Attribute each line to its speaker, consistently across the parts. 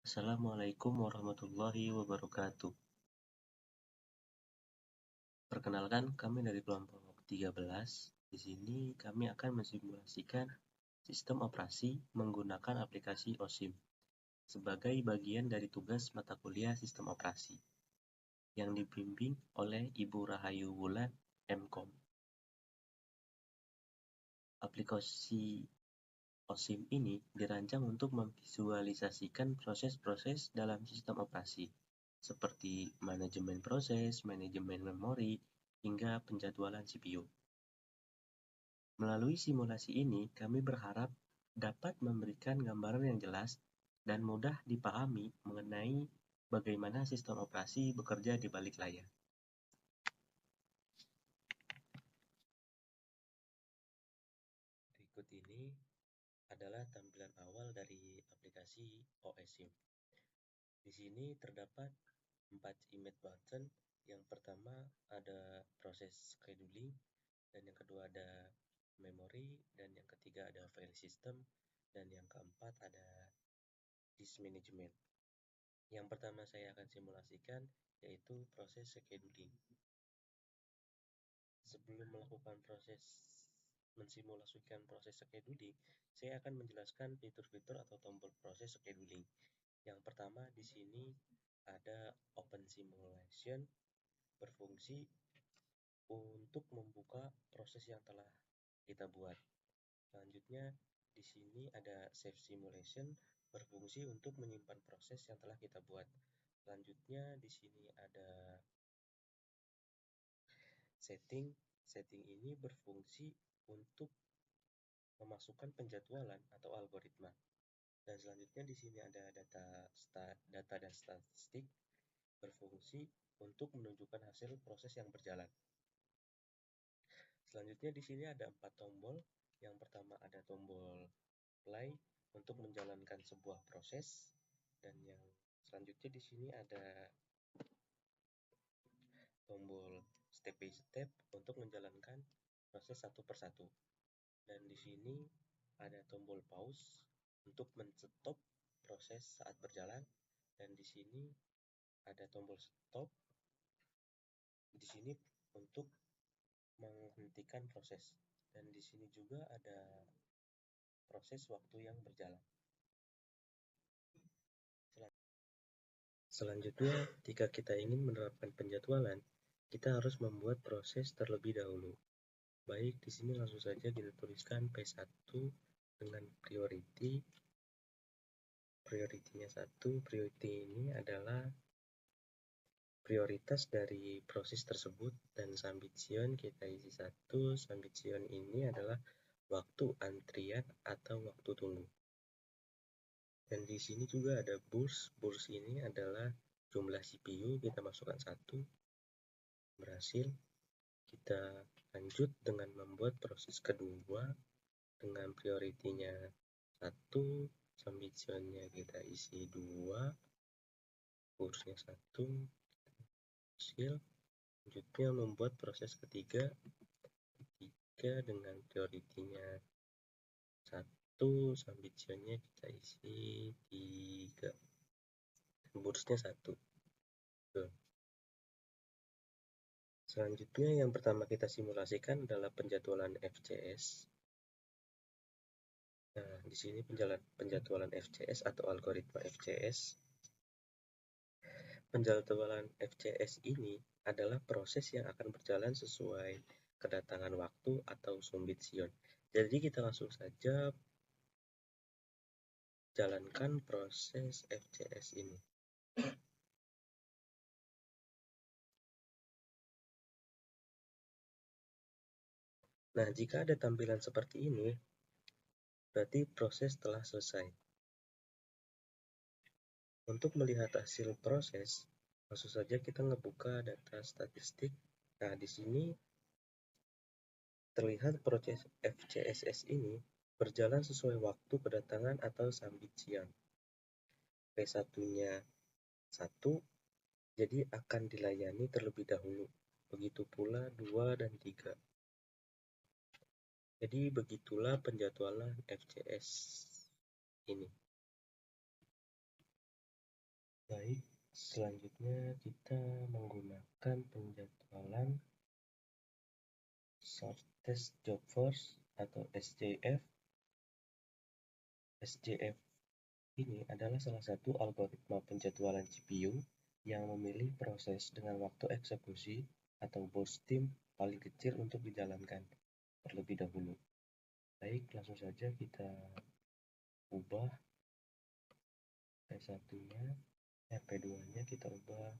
Speaker 1: Assalamualaikum warahmatullahi wabarakatuh. Perkenalkan, kami dari kelompok 13. Di sini kami akan mensimulasikan sistem operasi menggunakan aplikasi OSIM sebagai bagian dari tugas mata kuliah sistem operasi yang dibimbing oleh Ibu Rahayu Wulan, MKOM. Aplikasi OSIM ini dirancang untuk memvisualisasikan proses-proses dalam sistem operasi, seperti manajemen proses, manajemen memori, hingga penjadwalan CPU. Melalui simulasi ini, kami berharap dapat memberikan gambaran yang jelas dan mudah dipahami mengenai bagaimana sistem operasi bekerja di balik layar. Berikut ini adalah tampilan awal dari aplikasi OSIM. Di sini terdapat 4 image button. Yang pertama ada proses scheduling, dan yang kedua ada memory, dan yang ketiga ada file system, dan yang keempat ada disk management. Yang pertama saya akan simulasikan yaitu proses scheduling. Sebelum melakukan mensimulasikan proses scheduling, saya akan menjelaskan fitur-fitur atau tombol proses scheduling. Yang pertama di sini ada Open Simulation, berfungsi untuk membuka proses yang telah kita buat. Selanjutnya di sini ada Save Simulation, berfungsi untuk menyimpan proses yang telah kita buat. Selanjutnya di sini ada Setting. Setting ini berfungsi untuk memasukkan penjadwalan atau algoritma. Dan selanjutnya di sini ada data dan statistik, berfungsi untuk menunjukkan hasil proses yang berjalan. Selanjutnya di sini ada 4 tombol. Yang pertama ada tombol play untuk menjalankan sebuah proses, dan yang selanjutnya di sini ada tombol step by step untuk menjalankan proses satu persatu. Dan di sini ada tombol pause untuk men-stop proses saat berjalan, dan di sini ada tombol stop di sini untuk menghentikan proses, dan di sini juga ada proses waktu yang berjalan. Selanjutnya, jika kita ingin menerapkan penjadwalan, kita harus membuat proses terlebih dahulu. Baik, di sini langsung saja kita tuliskan P1 dengan priority. Priority-nya 1. Priority ini adalah prioritas dari proses tersebut, dan Sambition kita isi 1. Sambition ini adalah waktu antrian atau waktu tunggu. Dan di sini juga ada burst. Burst ini adalah jumlah CPU, kita masukkan 1. Berhasil. Kita lanjut dengan membuat proses kedua dengan priority-nya 1, Sambition-nya kita isi 2, burst-nya 1. Hasil. Selanjutnya membuat proses ketiga dengan priority-nya 1, Sambition-nya kita isi 3, burst-nya 1. Selanjutnya yang pertama kita simulasikan adalah penjadwalan FCS. Nah, di sini penjadwalan FCS atau algoritma FCS. Penjadwalan FCS ini adalah proses yang akan berjalan sesuai kedatangan waktu atau Sambition. Jadi kita langsung saja jalankan proses FCS ini. Nah, jika ada tampilan seperti ini, berarti proses telah selesai. Untuk melihat hasil proses, langsung saja kita ngebuka data statistik. Nah, di sini terlihat proses FCSS ini berjalan sesuai waktu kedatangan atau Sambition. P1-nya 1, jadi akan dilayani terlebih dahulu. Begitu pula 2 dan 3. Jadi begitulah penjadwalan FCS ini. Baik, selanjutnya kita menggunakan penjadwalan Shortest Job First atau SJF. SJF ini adalah salah satu algoritma penjadwalan GPU yang memilih proses dengan waktu eksekusi atau burst time paling kecil untuk dijalankan terlebih dahulu. Baik, langsung saja kita ubah P1-nya, P2-nya kita ubah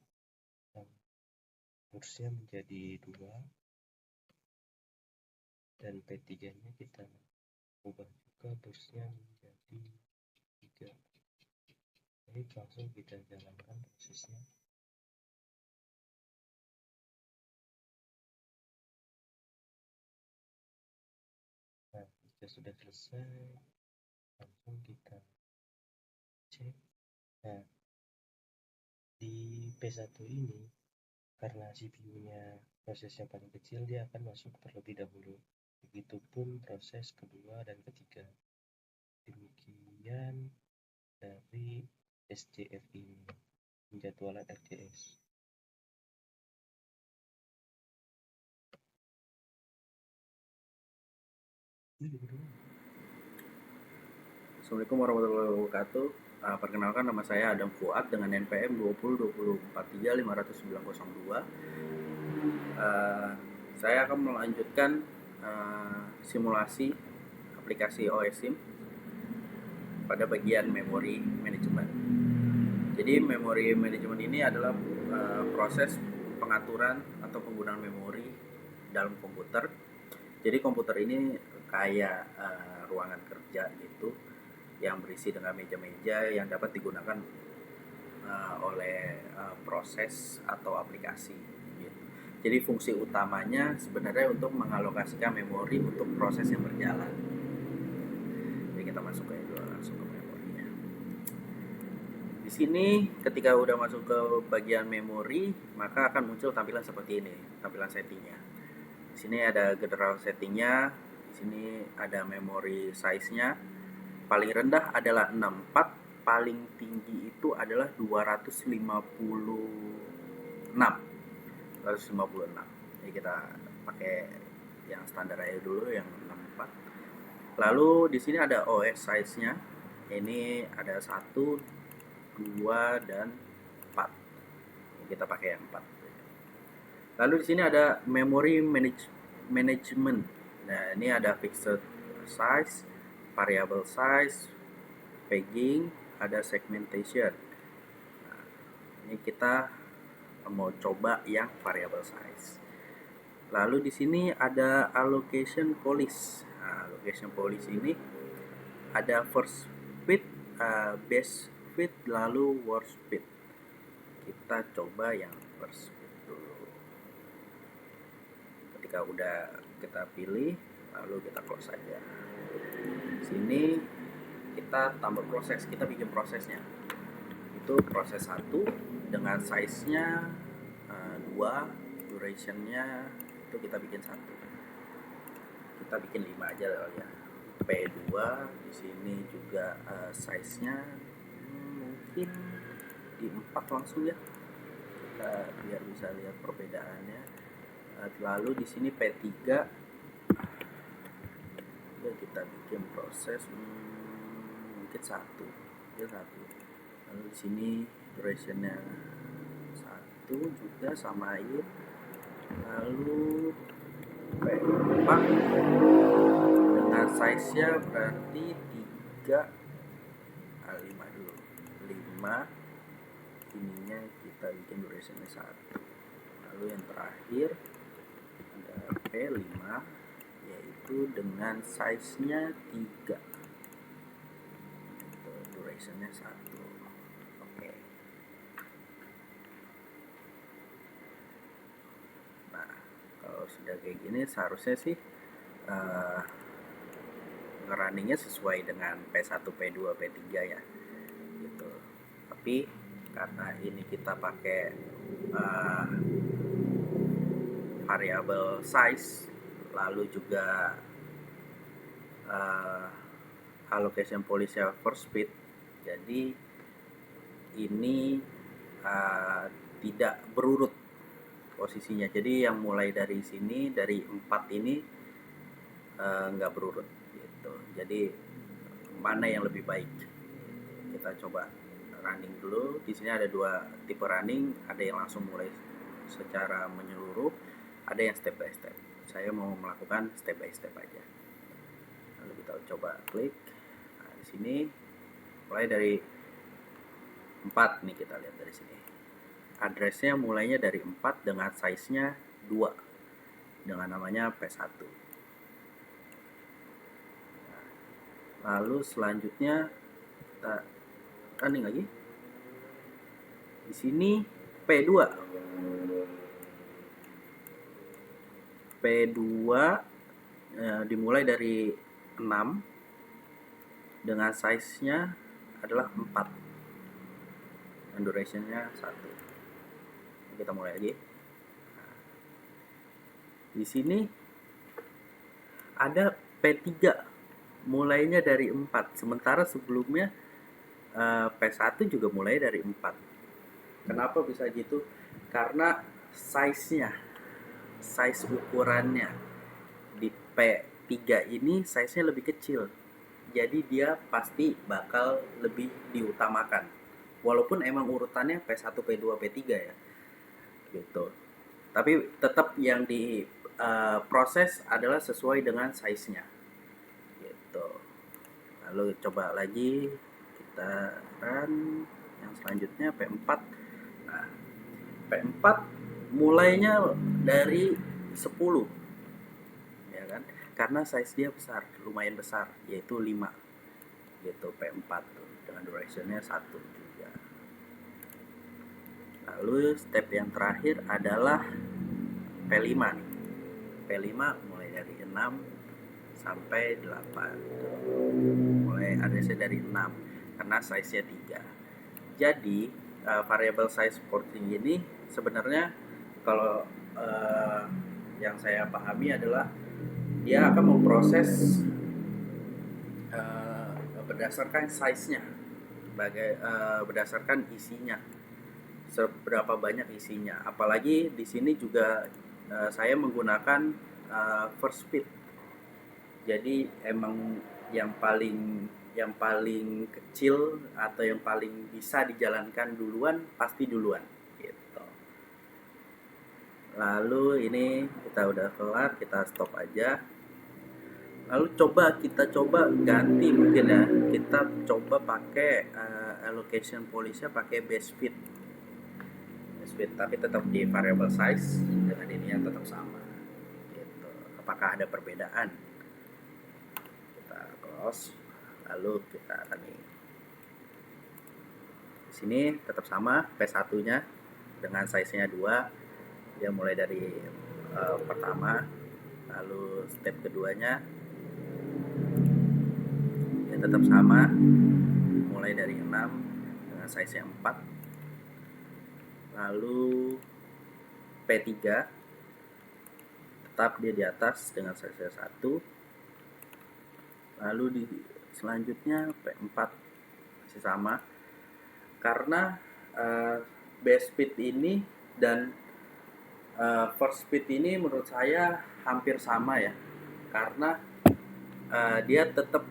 Speaker 1: kursnya menjadi 2 dan P3-nya kita ubah juga kursnya menjadi 3. Baik, langsung kita jalankan prosesnya. Nah, jika sudah selesai, langsung kita cek. Nah, di P1 ini karena CPU-nya prosesnya paling kecil, dia akan masuk terlebih dahulu. Begitupun proses kedua dan ketiga. Demikian dari SJF ini, penjadwalan RJS.
Speaker 2: Assalamualaikum warahmatullahi wabarakatuh. Perkenalkan, nama saya Adam Fuad dengan NPM 202024350902. Saya akan melanjutkan simulasi aplikasi OS SIM pada bagian memory management. Jadi memory management ini adalah proses pengaturan atau penggunaan memori dalam komputer. Jadi komputer ini kayak ruangan kerja gitu, yang berisi dengan meja-meja yang dapat digunakan oleh proses atau aplikasi gitu. Jadi fungsi utamanya sebenarnya untuk mengalokasikan memori untuk proses yang berjalan. Jadi kita masuk langsung ke memorinya. Di sini ketika udah masuk ke bagian memori, maka akan muncul tampilan seperti ini, tampilan settingnya. Di sini ada general settingnya, di sini ada memory size-nya. Paling rendah adalah 64, paling tinggi itu adalah 256. Jadi kita pakai yang standar aja dulu, yang 64. Lalu di sini ada OS size-nya. Ini ada 1, 2 dan 4. Kita pakai yang 4. Lalu di sini ada memory management. Nah, ini ada fixed size, variable size, pegging, ada segmentation. Nah, ini kita mau coba yang variable size. Lalu di sini ada allocation policy. Nah, allocation policy ini ada first fit, best fit, lalu worst fit. Kita coba yang first fit dulu. Ketika udah kita pilih, lalu kita close saja. Sini kita tambah proses, kita bikin prosesnya. Itu proses 1 dengan size-nya 2, duration-nya itu kita bikin 1. Kita bikin 5 aja lah ya. P2 di sini juga size-nya mungkin di 4 langsung ya. Kita biar bisa lihat perbedaannya. Lalu di sini P3 kita bikin proses mungkin 1. Lalu di sini duration-nya 1 juga samain. Lalu P4 dengan size-nya berarti 3, 5 dulu. 5 ininya kita bikin duration-nya 1. Lalu yang terakhir ada P5 yaitu dengan size-nya 3. Duration-nya 1. Oke. Nah, kalau sudah kayak gini seharusnya sih ngerunningnya sesuai dengan P1, P2, P3 ya gitu. Tapi karena ini kita pakai variable size, lalu juga allocation policy first fit, jadi ini tidak berurut posisinya. Jadi yang mulai dari sini, dari 4 ini nggak berurut gitu. Jadi mana yang lebih baik? Kita coba running dulu. Di sini ada 2 tipe running, ada yang langsung mulai secara menyeluruh, ada yang step by step. Saya mau melakukan step by step aja. Lalu kita coba klik. Nah, di sini mulai dari 4 nih, kita lihat dari sini. Addressnya mulainya dari 4 dengan size-nya 2 dengan namanya P1. Lalu selanjutnya kita running lagi. Di sini P2. P2 dimulai dari 6 dengan size-nya adalah 4 dan duration-nya 1. Kita mulai lagi. Di sini ada P3 mulainya dari 4, sementara sebelumnya P1 juga mulai dari 4. Kenapa bisa gitu? Karena size ukurannya di P3 ini size-nya lebih kecil. Jadi dia pasti bakal lebih diutamakan. Walaupun emang urutannya P1, P2, P3 ya. Gitu. Tapi tetap yang di proses adalah sesuai dengan size-nya. Gitu. Lalu coba lagi kita run yang selanjutnya P4. Nah, P4 mulainya dari 10 ya kan, karena size dia besar, lumayan besar, yaitu 5 gitu. P4 tuh dengan durationnya 1 juga. Lalu step yang terakhir adalah P5 nih. P5 mulai dari 6 sampai 8. Mulai addressnya dari 6 karena size-nya 3. Jadi variable size porting ini sebenarnya kalau yang saya pahami adalah dia akan memproses berdasarkan size-nya, berdasarkan isinya, seberapa banyak isinya. Apalagi di sini juga saya menggunakan first fit. Jadi emang yang paling kecil atau yang paling bisa dijalankan duluan pasti duluan gitu. Lalu ini kita udah kelar, kita stop aja. Lalu kita coba ganti mungkin ya. Kita coba pakai allocation policy-nya pakai base fit, tapi tetap di variable size dengan ini yang tetap sama gitu. Apakah ada perbedaan? Kita close, lalu kita running. Di sini tetap sama, P1-nya dengan size-nya 2. Dia mulai dari pertama, lalu step keduanya dia tetap sama, mulai dari 6 dengan size-nya 4. Lalu P3 tetap dia di atas dengan size 1. Lalu selanjutnya P4 masih sama, karena base fit ini dan first fit ini menurut saya hampir sama ya, karena dia tetap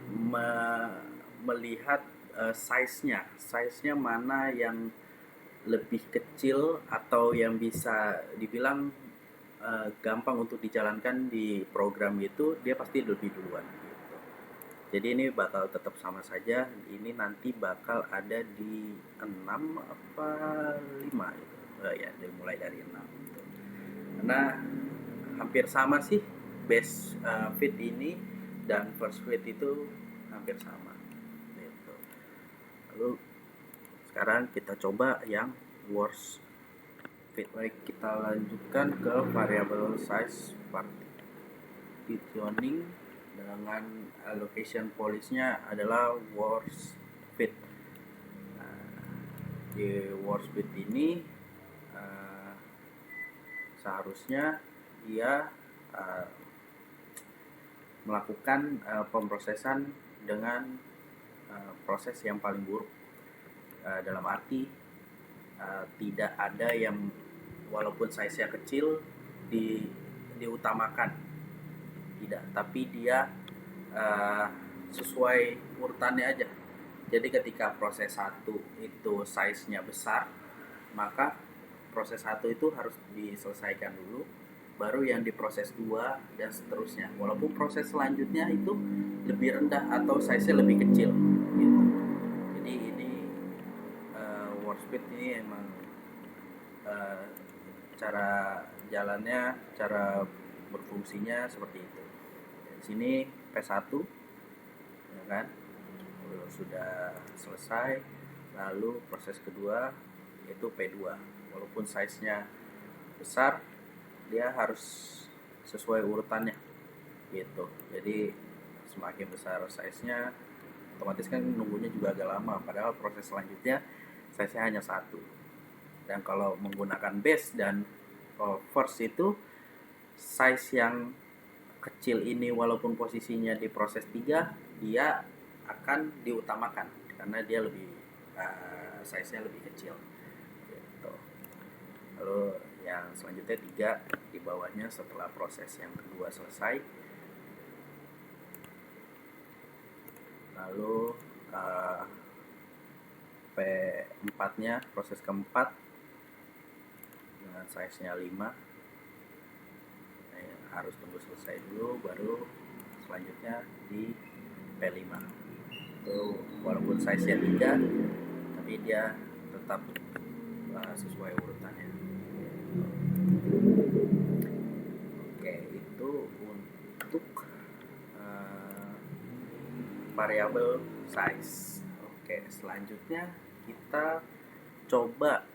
Speaker 2: melihat size-nya mana yang lebih kecil atau yang bisa dibilang gampang untuk dijalankan di program itu, dia pasti lebih duluan gitu. Jadi ini bakal tetap sama saja. Ini nanti bakal ada di 6 apa 5 gitu. Ya, mulai dari 6 gitu. Karena hampir sama sih base fit ini dan first fit itu hampir sama gitu. Lalu sekarang kita coba yang worst fit. Baik, kita lanjutkan ke variable size partitioning dengan allocation policy-nya adalah worst fit. Di worst fit ini seharusnya dia melakukan pemrosesan dengan proses yang paling buruk, dalam arti tidak ada yang walaupun size-nya kecil diutamakan, tidak, tapi dia sesuai urutannya aja. Jadi ketika proses 1 itu size-nya besar, maka proses 1 itu harus diselesaikan dulu, baru yang di proses 2 dan seterusnya. Walaupun proses selanjutnya itu lebih rendah atau size-nya lebih kecil gitu. Jadi ini warp speed ini emang cara jalannya, cara berfungsinya seperti itu. Di sini P1 ya kan, sudah selesai, lalu proses kedua yaitu P2. Walaupun size-nya besar, dia harus sesuai urutannya gitu. Jadi semakin besar size-nya, otomatis kan nunggunya juga agak lama, padahal proses selanjutnya size-nya hanya 1. Dan kalau menggunakan base dan first itu, size yang kecil ini walaupun posisinya di proses 3, dia akan diutamakan karena dia lebih size-nya lebih kecil gitu. Lalu yang selanjutnya 3 di bawahnya setelah proses yang kedua selesai. Lalu P4-nya, proses keempat dengan size-nya 5, harus tunggu selesai dulu, baru selanjutnya di P5 itu walaupun size-nya 3, tapi dia tetap sesuai urutannya. Oke, itu untuk variabel size. Oke, selanjutnya kita coba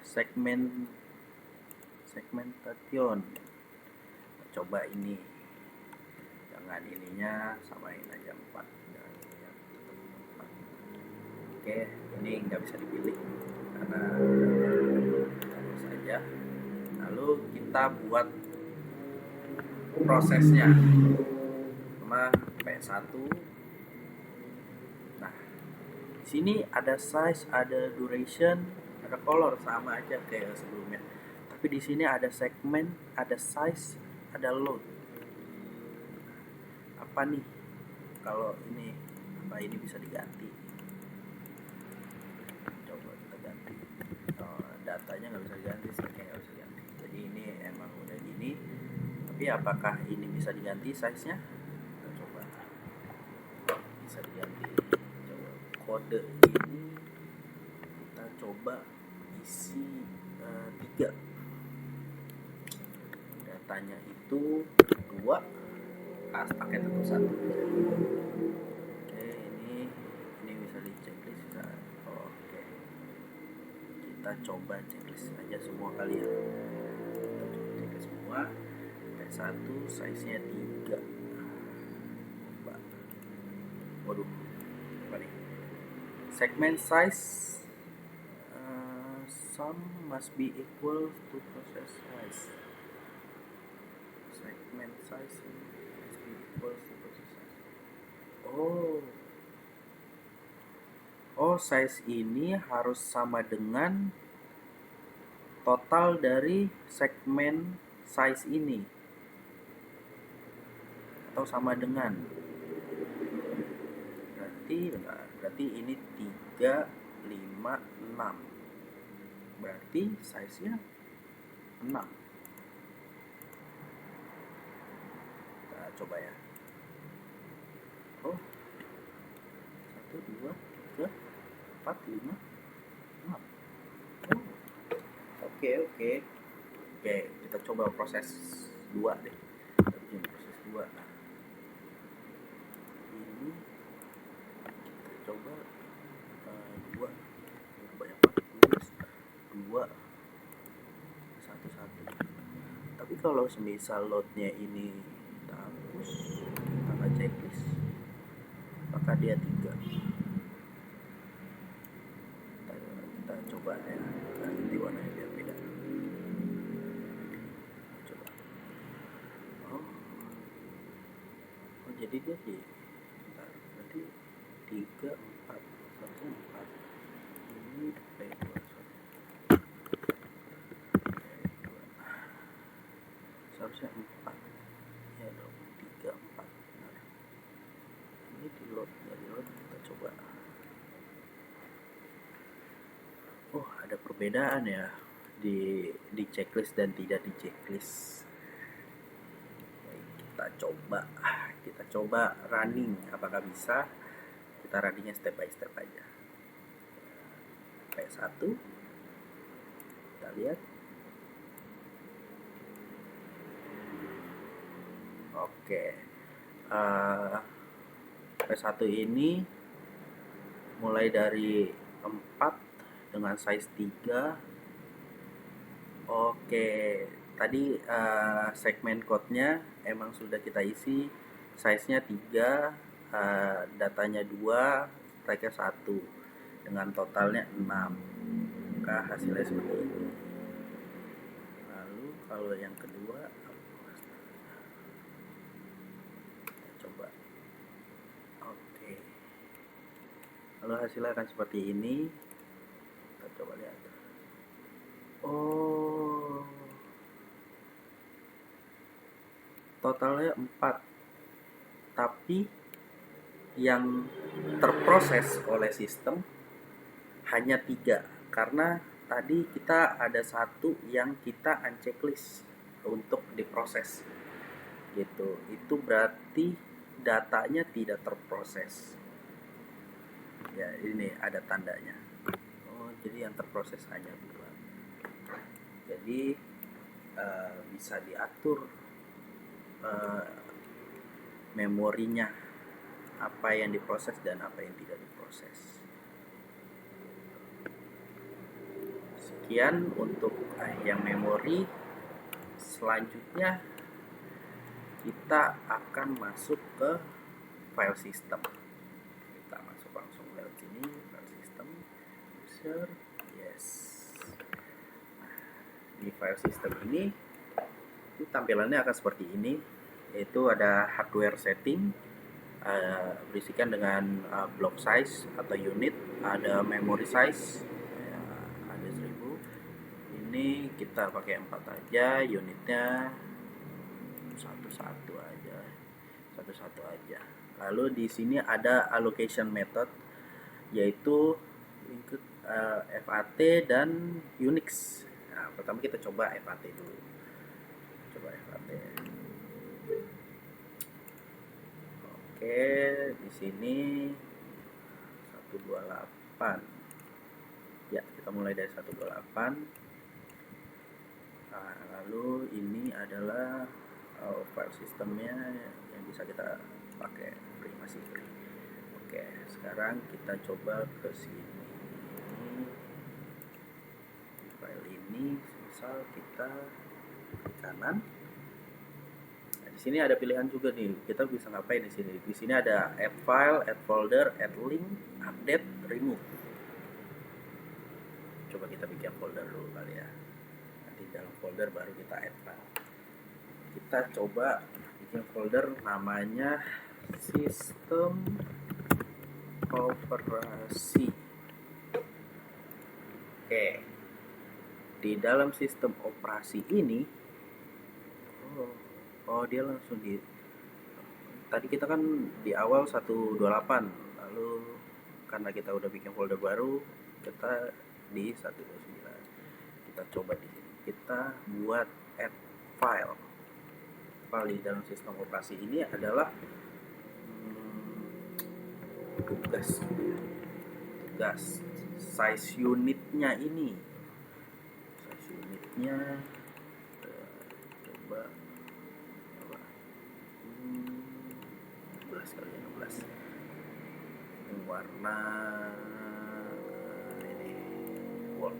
Speaker 2: segmentation. Coba ini, jangan ininya samain aja 4. Oke, ini nggak bisa dipilih karena harus saja. Lalu kita buat prosesnya sama P1. Nah, di sini ada size, ada duration, ada color, sama aja kayak sebelumnya. Tapi di sini ada segment, ada size, ada load. Apa nih? Kalau ini apa ini bisa diganti? Coba kita ganti. Datanya nggak bisa diganti, stringnya nggak bisa diganti. Jadi ini emang udah gini. Tapi apakah ini bisa diganti size-nya? Kita coba. Bisa diganti. Coba kode ini kita coba isi 3. Datanya itu 2, pakai tentu 1. Oke, ini bisa di checklist bisa. Oke, kita coba checklist aja semua kali ya. Kita coba checklist semua. P1 size-nya 3. Coba. Waduh, apa nih? Segment size sum must be equal to process size. Segment size must be equal to process size. Oh, size ini harus sama dengan total dari segmen size ini, atau sama dengan, berarti ini 3, 5, 6, berarti size-nya 6. Kita coba ya. 1, 2, 3, 4, 5, 6. Oke, kita coba proses 2 deh. Kita bikin proses 2. Nah, ini kita coba 2. Banyak banget tulis 2, 1, 1. Tapi kalau semisal loadnya ini kita hapus, kita nggak checklist, maka dia 3. Kita coba ya, ganti warnanya biar beda. Coba. Oh, jadi dia berarti 3, 4, 1, 4. Ini P2. kita coba. Oh, ada perbedaan ya di checklist dan tidak di checklist. Kita coba running, apakah bisa. Kita runningnya step by step aja. Kayak 1 kita lihat. Oke, P1 ini mulai dari 4 dengan size 3. Oke, tadi segmen code-nya emang sudah kita isi, size-nya 3, datanya 2, tag-nya 1, dengan totalnya 6. Maka hasilnya seperti ini. Lalu kalau yang kedua, kita coba. Oke, lalu hasilnya akan seperti ini. Kita coba lihat. Oh, totalnya 4, tapi yang terproses oleh sistem hanya 3, karena tadi kita ada 1 yang kita unchecklist untuk diproses gitu. Itu berarti datanya tidak terproses ya. Ini ada tandanya. Oh, jadi yang terproses hanya 2. Jadi bisa diatur memorinya, apa yang diproses dan apa yang tidak diproses. Sekian untuk yang memori. Selanjutnya kita akan masuk ke file system. Kita masuk langsung lewat sini, file system, user, yes. Di file system ini tampilannya akan seperti ini, yaitu ada hardware setting, berisikan dengan block size atau unit, ada memory size, ada 1000. Ini kita pakai 4 aja, unitnya satu-satu aja. Lalu di sini ada allocation method, yaitu FAT dan Unix. Nah, pertama kita coba FAT dulu. Oke, di sini 128. Ya, kita mulai dari 128. Nah, lalu ini adalah file sistemnya yang bisa kita pakai, masih free. Oke, sekarang kita coba ke sini. Di file ini, misal kita klik kanan. Nah, di sini ada pilihan juga nih. Kita bisa ngapain di sini? Di sini ada add file, add folder, add link, update, remove. Coba kita bikin folder dulu kali ya. Nanti dalam folder baru kita add file. Kita coba bikin folder namanya sistem operasi. Oke, di dalam sistem operasi ini, dia langsung tadi kita kan di awal 128, lalu karena kita udah bikin folder baru, kita di 129. Kita coba di sini, kita buat add file. Di dalam sistem operasi ini adalah tugas size unitnya ini. Size unitnya coba 16 kali 16. Ini warna ini gold.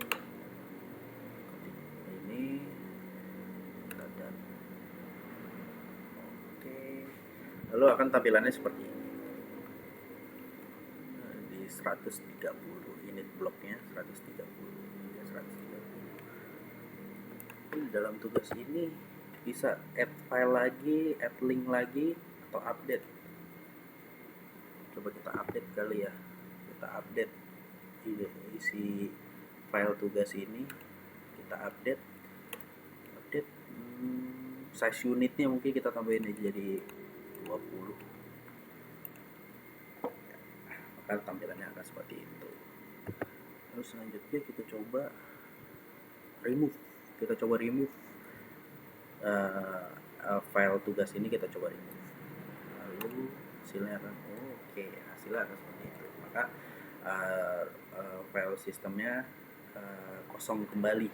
Speaker 2: Ini dan lalu akan tampilannya seperti ini. Di 130 unit bloknya, 130. Di dalam tugas ini bisa add file lagi, add link lagi, atau update. Coba kita update kali ya. Kita update isi file tugas ini. Kita update size unitnya mungkin kita tambahin aja jadi 20. maka tampilannya akan seperti itu. Terus selanjutnya kita coba remove file tugas ini, kita coba remove, lalu hasilnya akan hasilnya akan seperti itu. Maka file sistemnya kosong kembali.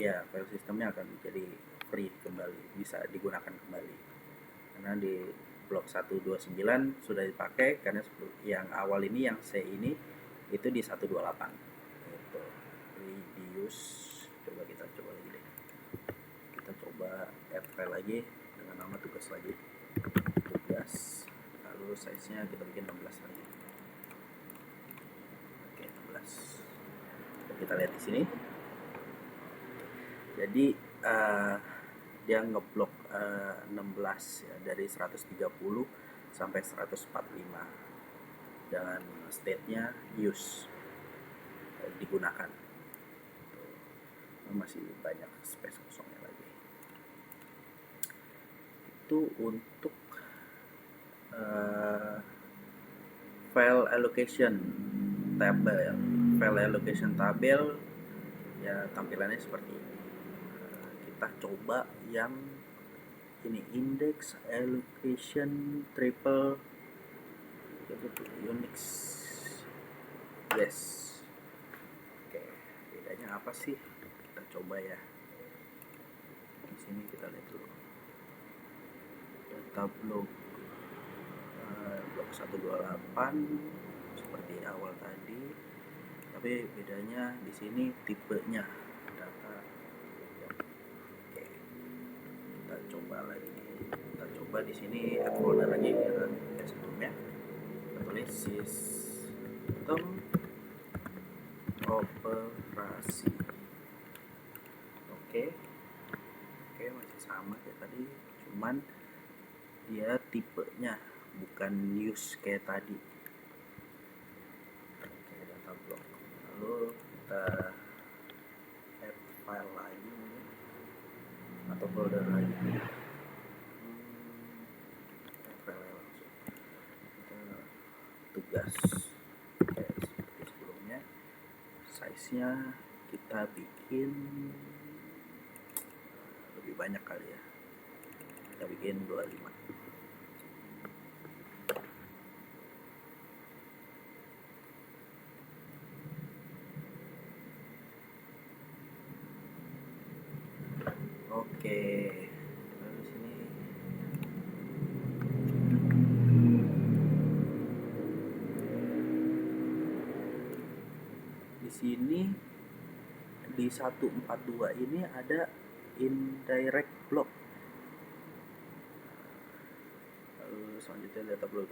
Speaker 2: Ya, file sistemnya akan jadi free kembali, bisa digunakan kembali. Karena di blok 129 sudah dipakai, karena yang awal ini, yang C ini itu di 128. Itu reduce. Kita coba lagi deh. Kita coba add file lagi dengan nama tugas lagi. Tugas. Lalu size-nya kita bikin 16 lagi. Oke, 16. Kita lihat di sini. Jadi dia ngeblok 16 ya, dari 130 sampai 145 dengan state-nya use, digunakan. Masih banyak space kosongnya lagi. Itu untuk file allocation tabel. File allocation tabel ya tampilannya seperti ini. Kita coba yang ini, index allocation triple Unix. Yes. Oke, bedanya apa sih? Kita coba ya. Di sini kita lihat dulu. Data blok 128 seperti awal tadi, tapi bedanya di sini tipenya data. Oke, kita coba lagi. Kita coba di sini add folder lagi ya, kayak sebelumnya. Kita tulis sistem operasi. Oke, masih sama kayak tadi, cuman dia tipenya bukan use kayak tadi. Oke, data block. Lalu kita add file lagi atau folder lagi. File langsung. Kita tugas. Oke, seperti sebelumnya. Size-nya kita bikin lebih banyak kali ya. Kita bikin 25. Oke, lalu sini di sini di 142 ini ada indirect block. Lalu selanjutnya data block.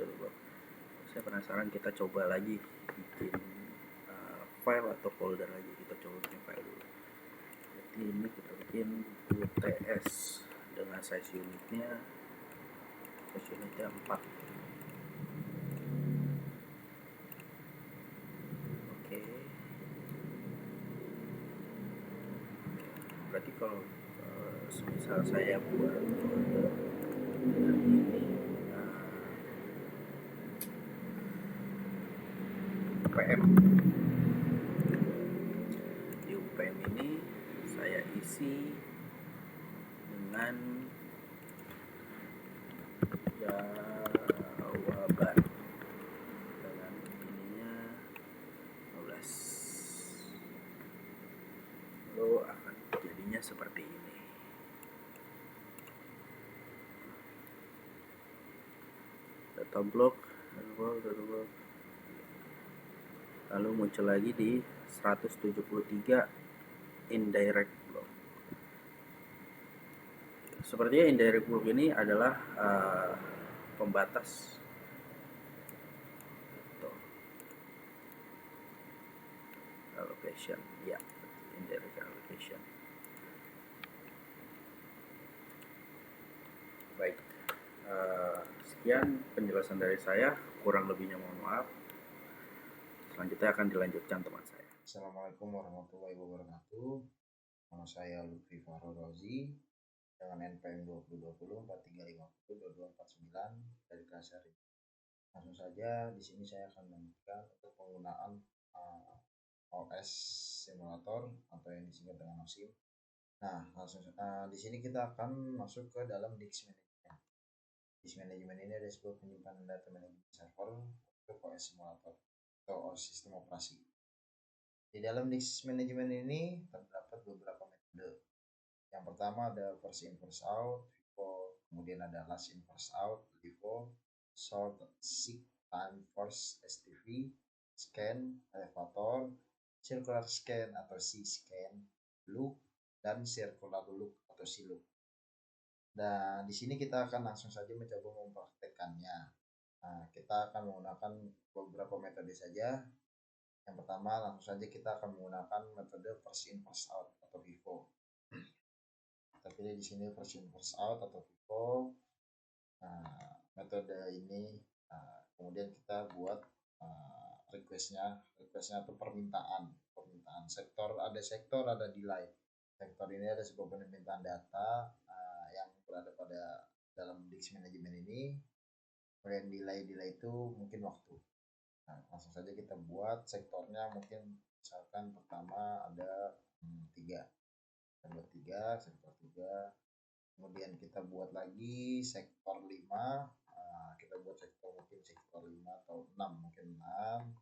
Speaker 2: Saya penasaran, kita coba lagi bikin file atau folder lagi. Kita coba bikin file dulu. Jadi ini kita bikin UTS dengan size unitnya 4. Oke. Berarti kalau misal saya buat ini UPM, di UPM ini saya isi dengan jawaban dengan ininya 15, lalu akan jadinya seperti ini. Data block, lalu muncul lagi di 173 indirect block. Sepertinya indirect block ini adalah pembatas. Allocation, ya, indirect allocation. Baik, sekian penjelasan dari saya, kurang lebihnya mohon maaf. Selanjutnya akan dilanjutkan teman saya.
Speaker 3: Assalamualaikum warahmatullahi wabarakatuh. Nama saya Lutfi Fahro Rozi dengan NPM 2020 4350 2249 dari kelas Langsung saja di sini saya akan menunjukkan untuk penggunaan OS simulator atau yang disingkat dengan OSIM. Nah, langsung di sini kita akan masuk ke dalam disk management. Disk management ini ada sebuah penyimpanan data manajemen server untuk OS simulator atau OS sistem operasi. Di dalam disk management ini terdapat beberapa metode. Yang pertama ada first in first out, FIFO, kemudian ada last in first out, LIFO, sort, seek, time first, STV, scan, elevator, circular scan atau C-scan, loop, dan circular loop atau C-loop. Dan di sini kita akan langsung saja mencoba mempraktekkannya. Nah, kita akan menggunakan beberapa metode saja. Yang pertama, langsung saja kita akan menggunakan metode first in first out atau FIFO. Kita pilih di sini first in first out atau FIFO. Nah, metode ini kemudian kita buat requestnya atau permintaan sektor, ada delay. Sektor ini ada sebuah permintaan data yang berada pada dalam disk manajemen ini. Kemudian delay itu mungkin waktu. Nah, langsung saja kita buat sektornya, mungkin misalkan pertama ada 3, sektor 3. Kemudian kita buat lagi sektor 5, kita buat sektor mungkin sektor 5 atau 6, mungkin 6.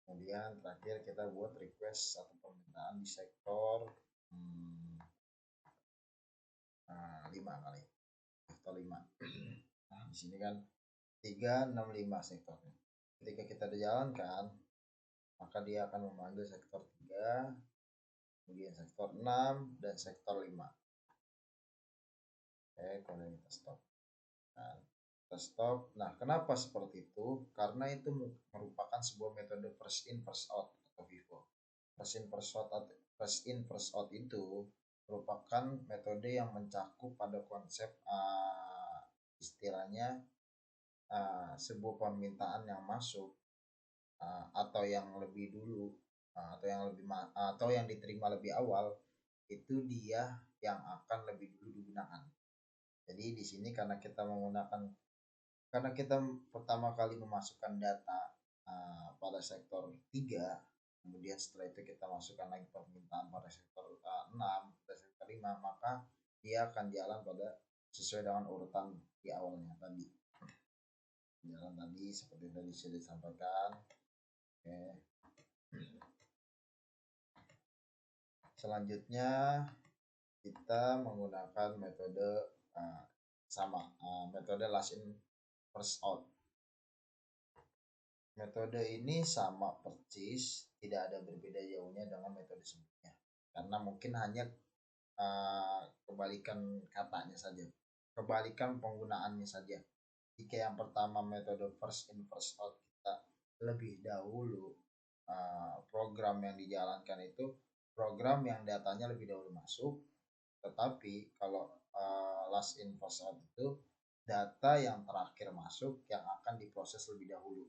Speaker 3: Kemudian terakhir kita buat request atau permintaan di sektor 5 kali, sektor 5. Nah, di sini kan 3, 6, 5 sektornya. Ketika kita dijalankan, maka dia akan memanggil sektor 3, kemudian sektor 6, dan sektor 5. Oke, kemudian kita stop. Kita stop. Nah, kenapa seperti itu? Karena itu merupakan sebuah metode first in first out atau FIFO. First in first out itu merupakan metode yang mencakup pada konsep istilahnya sebuah permintaan yang masuk atau yang lebih dulu atau yang diterima lebih awal, itu dia yang akan lebih dulu digunakan. Jadi di sini karena kita pertama kali memasukkan data pada sektor 3, kemudian setelah itu kita masukkan lagi permintaan pada sektor 6, pada sektor 5, maka dia akan jalan pada sesuai dengan urutan di awalnya tadi. Jalan tadi seperti tadi sudah disampaikan. Oke. Selanjutnya kita menggunakan metode metode last in first out. Metode ini sama persis, tidak ada berbeda jauhnya dengan metode sebelumnya, karena mungkin hanya kebalikan katanya saja, kebalikan penggunaannya saja. Jika yang pertama metode first in first out, kita lebih dahulu program yang dijalankan itu program yang datanya lebih dahulu masuk, tetapi kalau last in first out itu data yang terakhir masuk yang akan diproses lebih dahulu.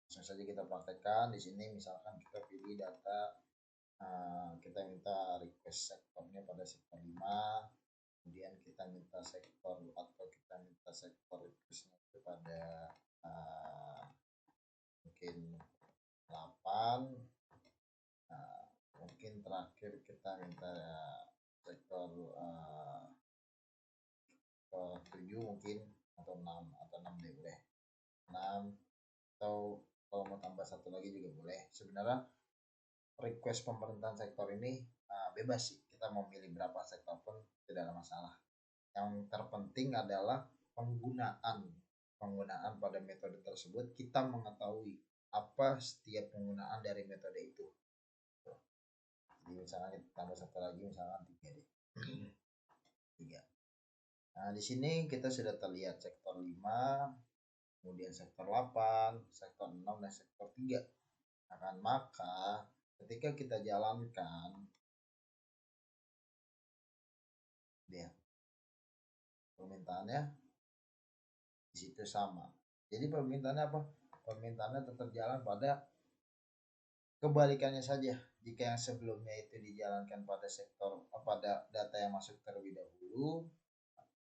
Speaker 3: Langsung saja kita praktekkan di sini. Misalkan kita pilih data, kita minta request sektornya pada sektor 5, kemudian kita minta sektor requestnya itu pada mungkin 8. Mungkin terakhir kita minta sektor 7 mungkin, atau 6 deh, boleh 6, atau kalau mau tambah satu lagi juga boleh. Sebenarnya request pemerintahan sektor ini bebas sih, kita mau milih berapa sektor pun tidak ada masalah. Yang terpenting adalah penggunaan pada metode tersebut, kita mengetahui apa setiap penggunaan dari metode itu. Jadi misalnya kita tambah satu lagi, misalkan 3 deh. 3. Nah, di sini kita sudah terlihat sektor 5, kemudian sektor 8, sektor 6, dan sektor 3. Maka ketika kita jalankan, dia permintaannya di situ sama. Jadi permintaannya apa? Permintaannya tetap jalan pada kebalikannya saja. Jika yang sebelumnya itu dijalankan pada data yang masuk terlebih dahulu,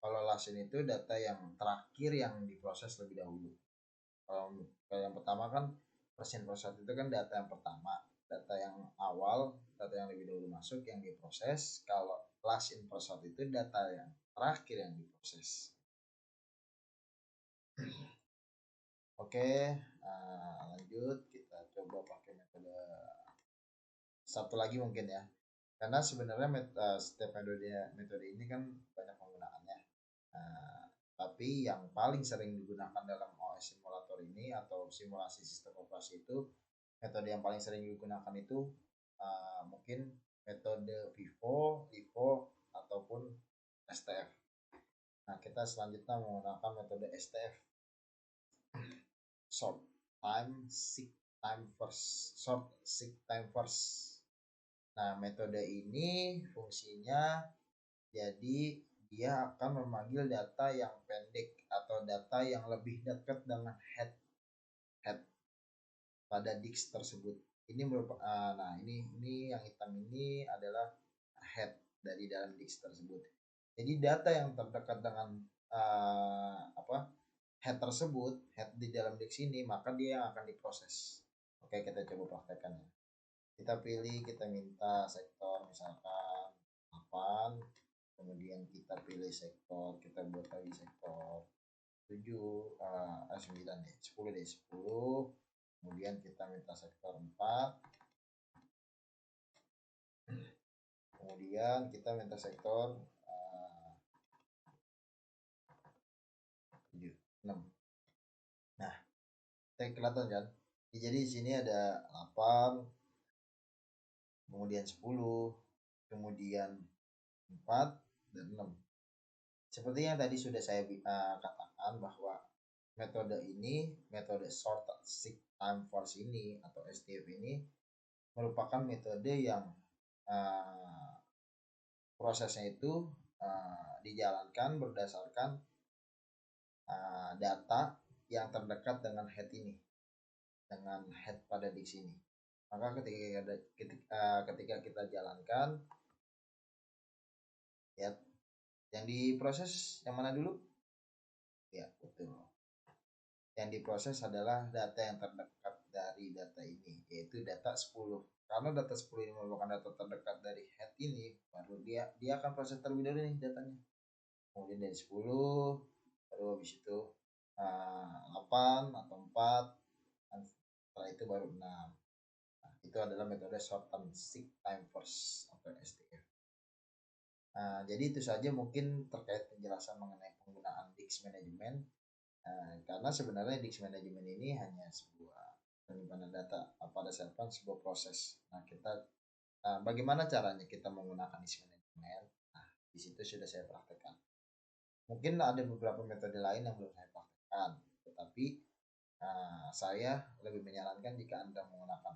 Speaker 3: kalau last in itu data yang terakhir yang diproses lebih dahulu. Kalau yang pertama kan first in first out itu kan data yang pertama, data yang awal, data yang lebih dahulu masuk yang diproses. Kalau last in first out itu data yang terakhir yang diproses. Oke, lanjut kita coba pakai metode satu lagi mungkin ya, karena sebenarnya setiap metode ini kan banyak penggunaannya. Tapi yang paling sering digunakan dalam OS simulator ini atau simulasi sistem operasi itu, metode yang paling sering digunakan itu mungkin metode FIFO, LIFO ataupun STF. Nah, kita selanjutnya menggunakan metode STF, short seek time first. Nah, metode ini fungsinya jadi dia akan memanggil data yang pendek atau data yang lebih dekat dengan head pada disk tersebut. Ini merupakan nah ini yang hitam ini adalah head dari dalam disk tersebut. Jadi data yang terdekat dengan head tersebut, head di dalam disk ini, maka dia yang akan diproses. Oke, kita coba praktekkan ya. Kita pilih, kita minta sektor misalkan 8, kemudian kita pilih sektor, kita buat lagi sektor 7, 9 deh, 10 deh, 10. Kemudian kita minta sektor 4. Kemudian kita minta sektor 7, 6. Nah, kelihatan kan? Jadi di sini ada 8, kemudian 10, kemudian 4 dan 6. Seperti yang tadi sudah saya katakan bahwa metode ini, metode short seek time first ini atau STF ini merupakan metode yang prosesnya itu dijalankan berdasarkan data yang terdekat dengan head ini, dengan head pada disk ini. Maka ketika kita jalankan, ya, yang diproses yang mana dulu? Ya, betul. Yang diproses adalah data yang terdekat dari data ini, yaitu data 10. Karena data 10 ini merupakan data terdekat dari head ini, baru dia akan proses terlebih dahulu nih datanya. Kemudian dari 10, baru habis itu 8 atau 4, setelah itu baru 6. Nah, itu adalah metode short term seek time first atau STF. Jadi itu saja mungkin terkait penjelasan mengenai penggunaan disk management. Karena sebenarnya disk management ini hanya sebuah penyimpanan data pada server, sebuah proses. Nah, bagaimana caranya kita menggunakan disk management? Nah, di situ sudah saya praktekkan. Mungkin ada beberapa metode lain yang belum saya praktekkan, tetapi saya lebih menyarankan jika Anda menggunakan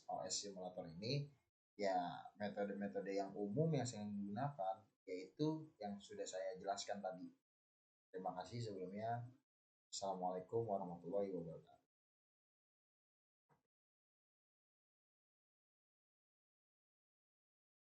Speaker 3: OS simulator ini, ya metode-metode yang umum yang saya gunakan, yaitu yang sudah saya jelaskan tadi. Terima kasih sebelumnya. Assalamualaikum warahmatullahi wabarakatuh.